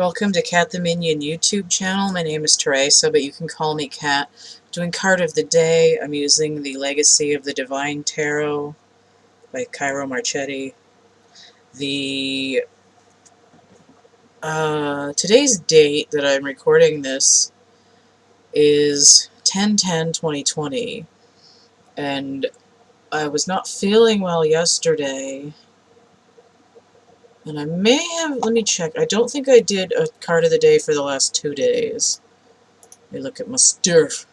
Welcome to Cat the Minion YouTube channel. My name is Teresa, but you can call me Cat. Doing card of the day, I'm using the Legacy of the Divine Tarot by Ciro Marchetti. The today's date that I'm recording this is 10/10/2020, and I was not feeling well yesterday. And I may have, let me check, I don't think I did a card of the day for the last 2 days. Let me look at my stuff.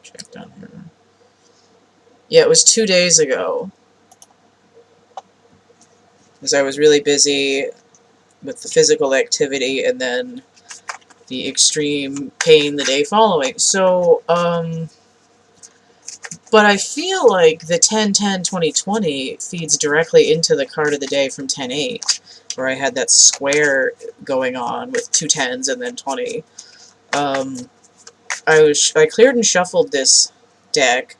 Check down here. Yeah, it was 2 days ago. Because I was really busy with the physical activity and then the extreme pain the day following. So, but I feel like the 10/10/2020 feeds directly into the card of the day from 10/8, where I had that square going on with 2 10s and then 20. I cleared and shuffled this deck,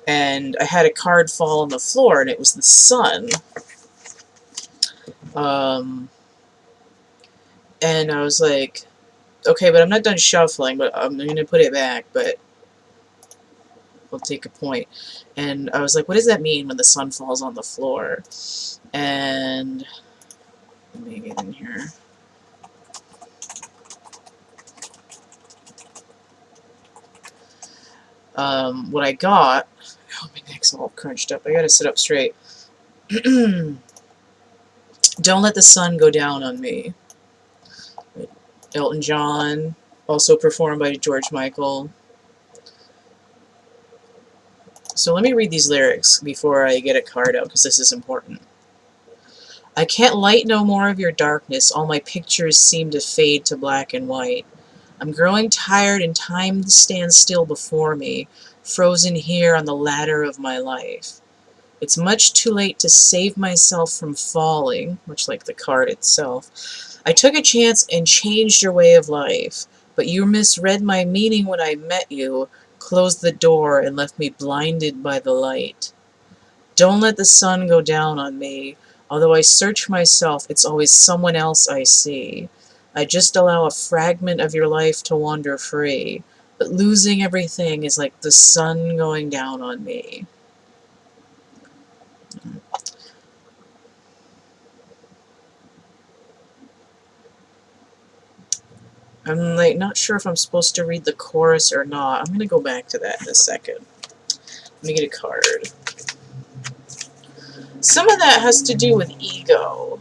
and I had a card fall on the floor, and it was the sun. And I was like, okay, but I'm not done shuffling, but I'm going to put it back, but we'll take a point. And I was like, what does that mean when the sun falls on the floor? And let me get in here. What I got, oh, my neck's all crunched up. I gotta sit up straight. Don't Let the Sun Go Down on Me. Elton John, also performed by George Michael. So let me read these lyrics before I get a card out, because this is important. I can't light no more of your darkness, all my pictures seem to fade to black and white. I'm growing tired and time stands still before me, frozen here on the ladder of my life. It's much too late to save myself from falling, much like the card itself. I took a chance and changed your way of life, but you misread my meaning when I met you, closed the door and left me blinded by the light. Don't let the sun go down on me. Although I search myself, it's always someone else I see. I just allow a fragment of your life to wander free, but losing everything is like the sun going down on me. I'm like not sure if I'm supposed to read the chorus or not. I'm gonna go back to that in a second. Let me get a card. Some of that has to do with ego,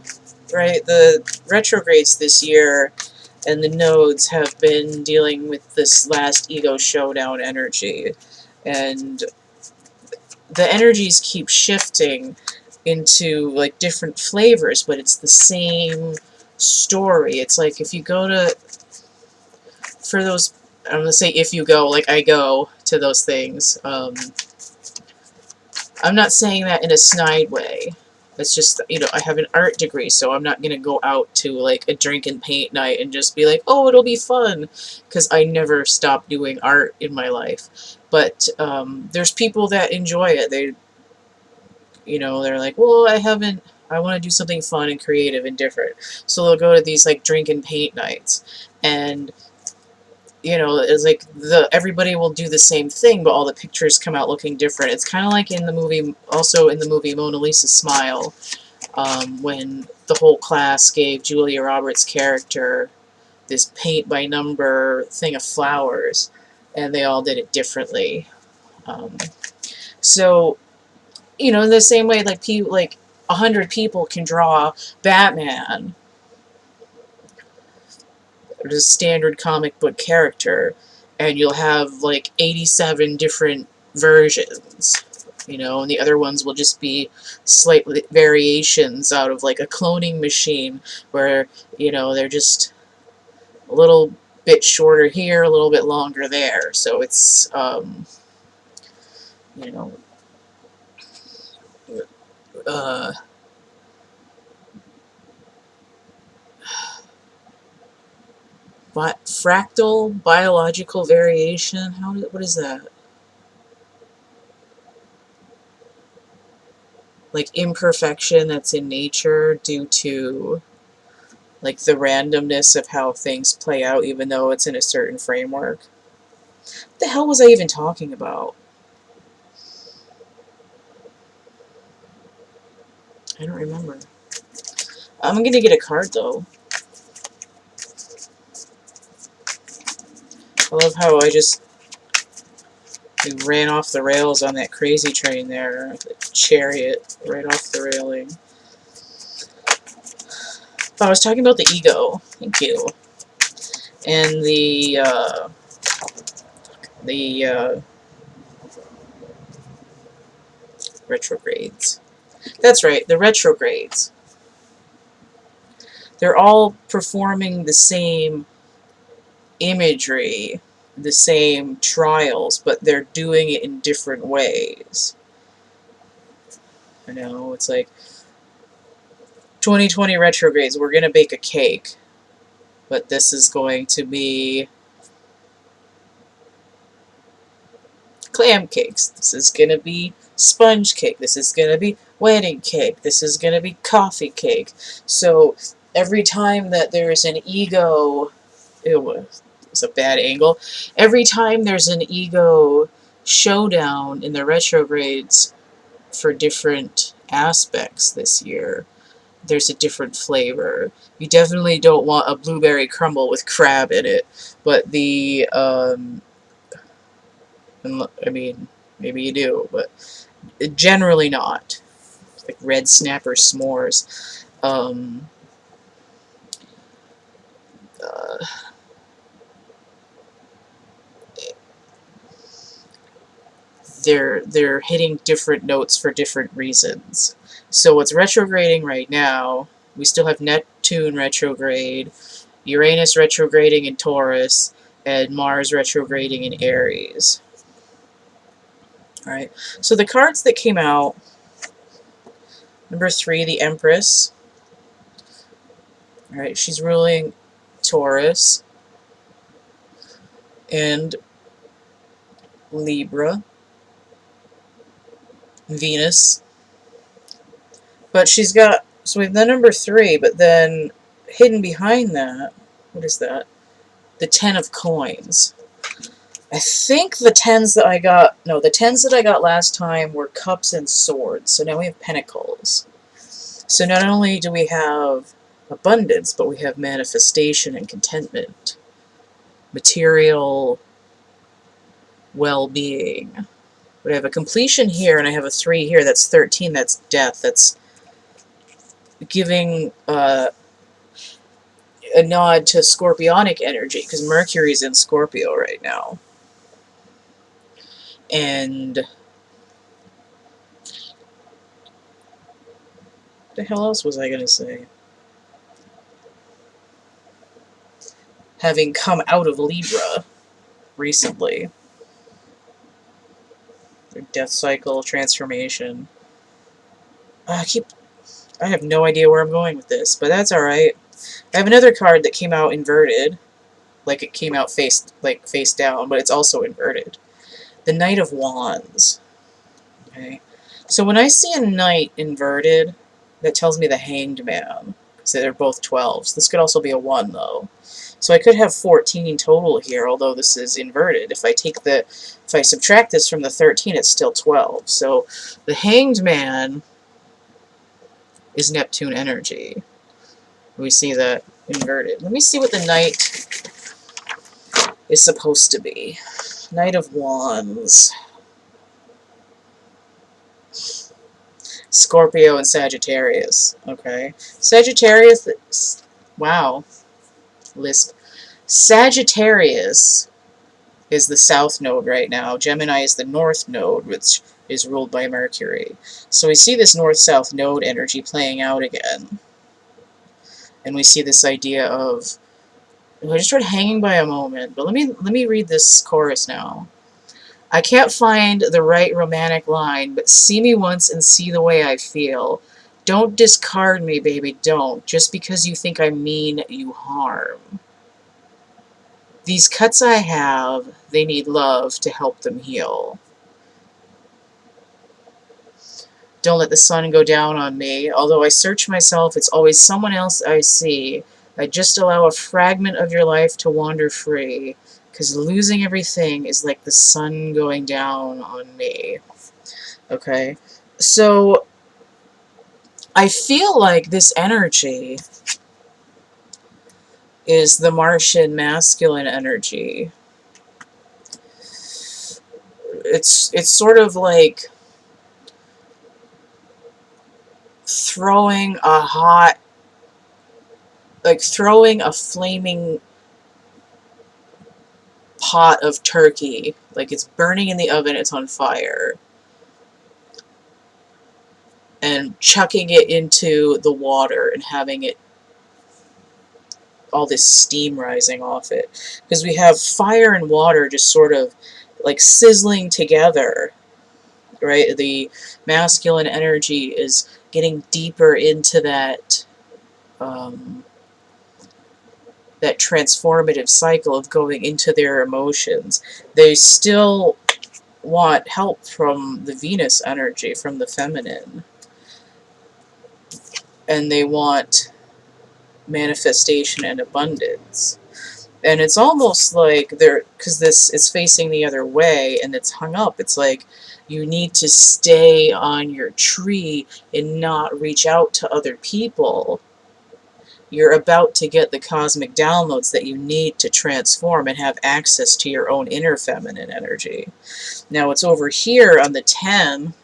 right? The retrogrades this year and the nodes have been dealing with this last ego showdown energy, and the energies keep shifting into like different flavors, but it's the same story. It's like if you go to, for those, I'm gonna say if you go, like I go to those things, I'm not saying that in a snide way. It's just, you know, I have an art degree, so I'm not going to go out to, like, a drink and paint night and just be like, oh, it'll be fun, because I never stopped doing art in my life. But there's people that enjoy it. They, you know, they're like, well, I want to do something fun and creative and different. So they'll go to these, like, drink and paint nights, and you know, it's like everybody will do the same thing, but all the pictures come out looking different. It's kind of like in the movie, also in the movie Mona Lisa's Smile, when the whole class gave Julia Roberts' character this paint-by-number thing of flowers, and they all did it differently. So, you know, in the same way, like 100 people can draw Batman, a standard comic book character, and you'll have like 87 different versions, you know, and the other ones will just be slight variations out of like a cloning machine where, you know, they're just a little bit shorter here, a little bit longer there. So it's, you know, but fractal biological variation, what is that? like imperfection that's in nature due to like the randomness of how things play out, even though it's in a certain framework. What the hell was I even talking about? I don't remember. I'm gonna get a card though. I love how we ran off the rails on that crazy train there. The chariot right off the railing. Oh, I was talking about the ego. Thank you. And the retrogrades. That's right, the retrogrades. They're all performing the same imagery, the same trials, but they're doing it in different ways. You know, it's like 2020 retrogrades, we're going to bake a cake, but this is going to be clam cakes. This is going to be sponge cake. This is going to be wedding cake. This is going to be coffee cake. So every time that there's an ego, it's a bad angle. Every time there's an ego showdown in the retrogrades for different aspects this year, there's a different flavor. You definitely don't want a blueberry crumble with crab in it, but the I mean, maybe you do, but generally not. Like red snapper s'mores. Uh, they're hitting different notes for different reasons. So what's retrograding right now, we still have Neptune retrograde, Uranus retrograding in Taurus, and Mars retrograding in Aries. Alright, so the cards that came out, number 3, the Empress. Alright, she's ruling Taurus and Libra, Venus. But she's got, so we have the number 3, but then hidden behind that, what is that? The 10 of coins. I think the 10s that I got, no, the 10s that I got last time were cups and swords, so now we have pentacles. So not only do we have abundance, but we have manifestation and contentment. Material well-being. But I have a completion here, and I have a 3 here. That's 13. That's death. That's giving a nod to scorpionic energy, because Mercury's in Scorpio right now. And what the hell else was I going to say? Having come out of Libra recently. Their death cycle, transformation. I have no idea where I'm going with this, but that's alright. I have another card that came out inverted, like it came out face down, but it's also inverted. The Knight of Wands. Okay, so when I see a knight inverted, that tells me the Hanged Man. So they're both 12s. This could also be a 1 though. So I could have 14 total here, although this is inverted. If I subtract this from the 13, it's still 12. So the Hanged Man is Neptune energy. We see that inverted. Let me see what the Knight is supposed to be. Knight of Wands. Scorpio and Sagittarius. Okay. Sagittarius, wow. Lisp. Sagittarius is the south node right now. Gemini is the north node, which is ruled by Mercury. So we see this north-south node energy playing out again. And we see this idea of, I just tried hanging by a moment, but let me read this chorus now. I can't find the right romantic line, but see me once and see the way I feel. Don't discard me, baby, don't. Just because you think I mean you harm. These cuts I have, they need love to help them heal. Don't let the sun go down on me. Although I search myself, it's always someone else I see. I just allow a fragment of your life to wander free, because losing everything is like the sun going down on me. Okay? So, I feel like this energy is the Martian masculine energy. It's sort of like throwing a hot, like throwing a flaming pot of turkey, like it's burning in the oven, it's on fire, and chucking it into the water and having it, all this steam rising off it, because we have fire and water just sort of like sizzling together, right? The masculine energy is getting deeper into that that transformative cycle of going into their emotions. They still want help from the Venus energy, from the feminine, and they want manifestation and abundance. And it's almost like they're, because this is facing the other way and it's hung up, it's like you need to stay on your tree and not reach out to other people. You're about to get the cosmic downloads that you need to transform and have access to your own inner feminine energy. Now it's over here on the 10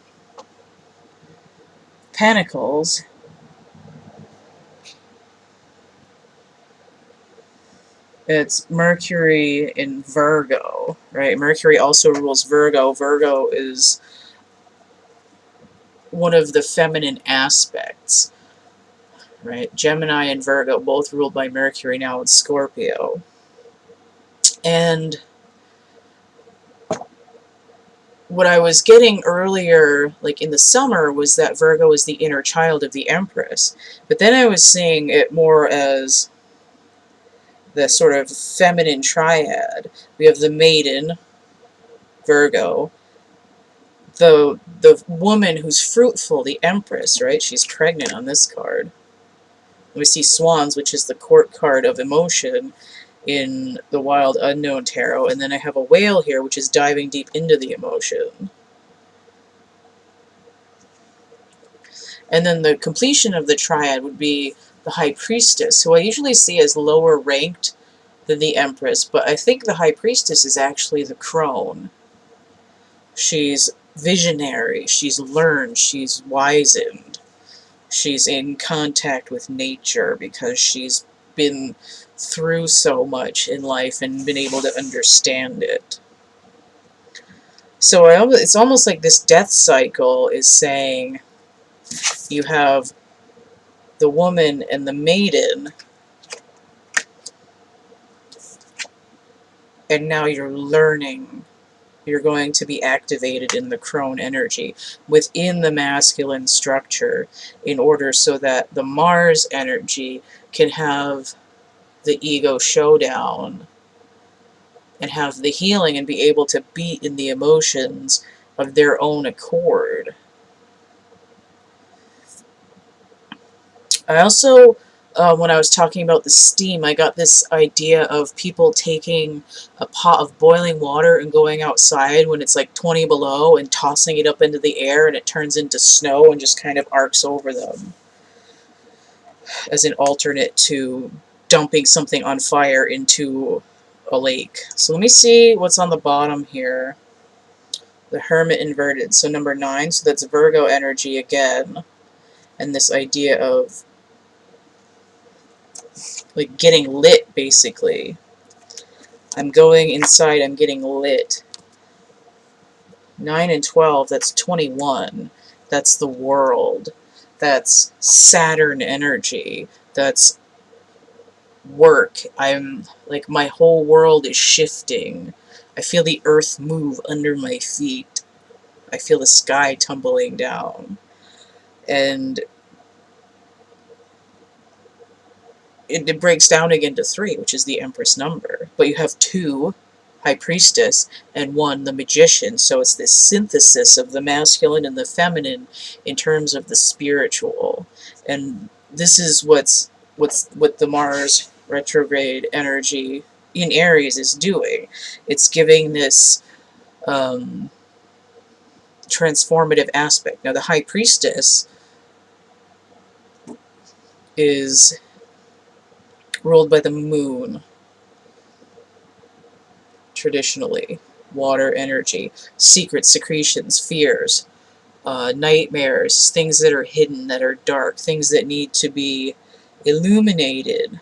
Pentacles. It's Mercury in Virgo, right? Mercury also rules Virgo. Virgo is one of the feminine aspects, right? Gemini and Virgo both ruled by Mercury, now it's Scorpio. And what I was getting earlier, like in the summer, was that Virgo is the inner child of the Empress. But then I was seeing it more as the sort of feminine triad. We have the maiden, Virgo, the woman who's fruitful, the Empress, right? She's pregnant on this card. We see swans, which is the court card of emotion in the Wild Unknown Tarot, and then I have a whale here, which is diving deep into the emotion. And then the completion of the triad would be the High Priestess, who I usually see as lower ranked than the Empress, but I think the High Priestess is actually the crone. She's visionary, she's learned, she's wizened, she's in contact with nature because she's been through so much in life and been able to understand it. So it's almost like this death cycle is saying you have the woman and the maiden, and now you're learning. You're going to be activated in the crone energy within the masculine structure in order so that the Mars energy can have the ego showdown and have the healing and be able to be in the emotions of their own accord. I also, when I was talking about the steam, I got this idea of people taking a pot of boiling water and going outside when it's like 20 below and tossing it up into the air and it turns into snow and just kind of arcs over them as an alternate to dumping something on fire into a lake. So let me see what's on the bottom here. The Hermit inverted, so number 9, so that's Virgo energy again, and this idea of like getting lit, basically. I'm going inside, I'm getting lit. 9 and 12, that's 21. That's the world. That's Saturn energy. That's work. I'm like, my whole world is shifting. I feel the earth move under my feet. I feel the sky tumbling down. And it breaks down again to 3, which is the Empress number. But you have 2 High Priestess, and one, the Magician. So it's this synthesis of the masculine and the feminine in terms of the spiritual. And this is what the Mars retrograde energy in Aries is doing. It's giving this transformative aspect. Now, the High Priestess is ruled by the moon, traditionally. Water energy, secret secretions, fears, nightmares, things that are hidden, that are dark, things that need to be illuminated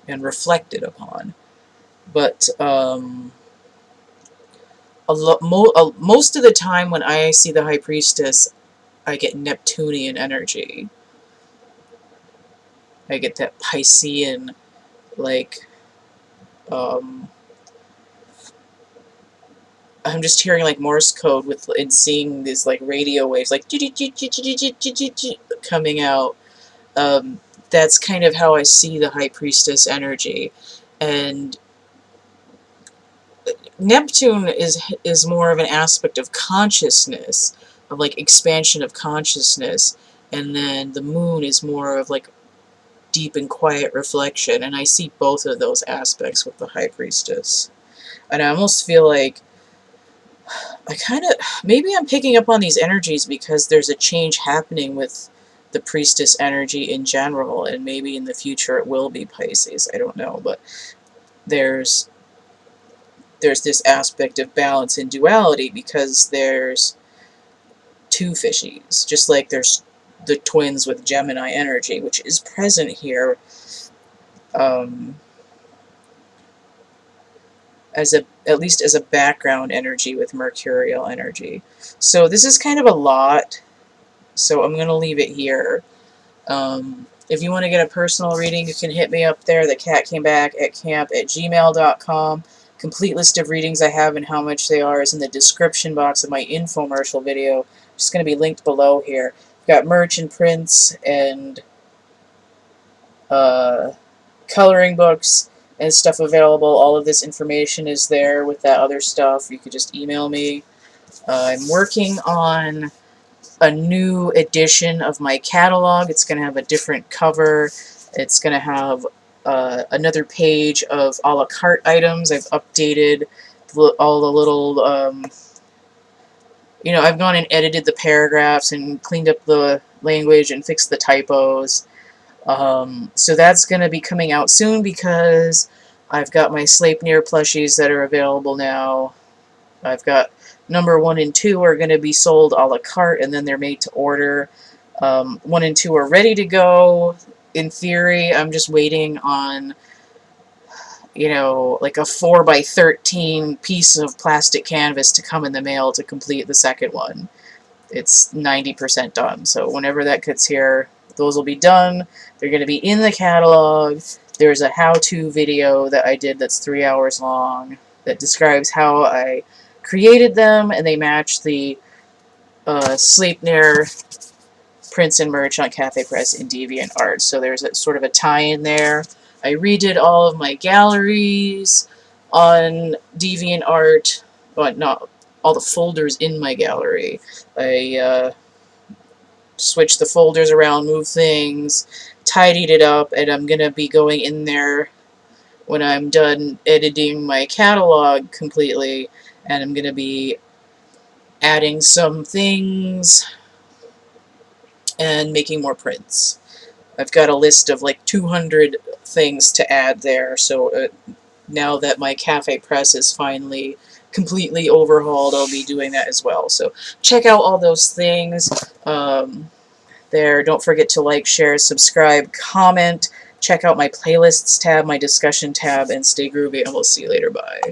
and reflected upon. But most of the time when I see the High Priestess, I get Neptunian energy. I get that Piscean, like, I'm just hearing like Morse code with and seeing these like radio waves like coming out. That's kind of how I see the High Priestess energy. And Neptune is more of an aspect of consciousness, of like expansion of consciousness, and then the moon is more of like deep and quiet reflection, and I see both of those aspects with the High Priestess. And I almost feel like maybe I'm picking up on these energies because there's a change happening with the Priestess energy in general, and maybe in the future it will be Pisces, I don't know, but there's this aspect of balance and duality because there's two fishies, just like there's the twins with Gemini energy, which is present here at least as a background energy with Mercurial energy. So this is kind of a lot, so I'm going to leave it here. If you want to get a personal reading, you can hit me up there, thecatcamebackatcamp@gmail.com. Complete list of readings I have and how much they are is in the description box of my infomercial video. It's going to be linked below here. I've got merch and prints and coloring books and stuff available. All of this information is there with that other stuff. You could just email me. I'm working on a new edition of my catalog. It's going to have a different cover. It's going to have another page of a la carte items. I've updated all the little, I've gone and edited the paragraphs and cleaned up the language and fixed the typos. So that's going to be coming out soon because I've got my Sleipnir plushies that are available now. I've got number 1 and 2 are going to be sold a la carte, and then they're made to order. 1 and 2 are ready to go. In theory, I'm just waiting on, like a 4x13 piece of plastic canvas to come in the mail to complete the second one. It's 90% done, so whenever that gets here, those will be done. They're going to be in the catalog. There's a how-to video that I did that's 3 hours long that describes how I created them, and they match the Sleipnir prints and merch on Cafe Press and DeviantArt. So there's a sort of a tie-in there. I redid all of my galleries on DeviantArt, but not all the folders in my gallery. I switched the folders around, moved things, tidied it up, and I'm going to be going in there when I'm done editing my catalog completely, and I'm going to be adding some things and making more prints. I've got a list of like 200 things to add there, so now that my Cafe Press is finally completely overhauled, I'll be doing that as well. So check out all those things there. Don't forget to like, share, subscribe, comment. Check out my playlists tab, my discussion tab, and stay groovy, and we'll see you later. Bye.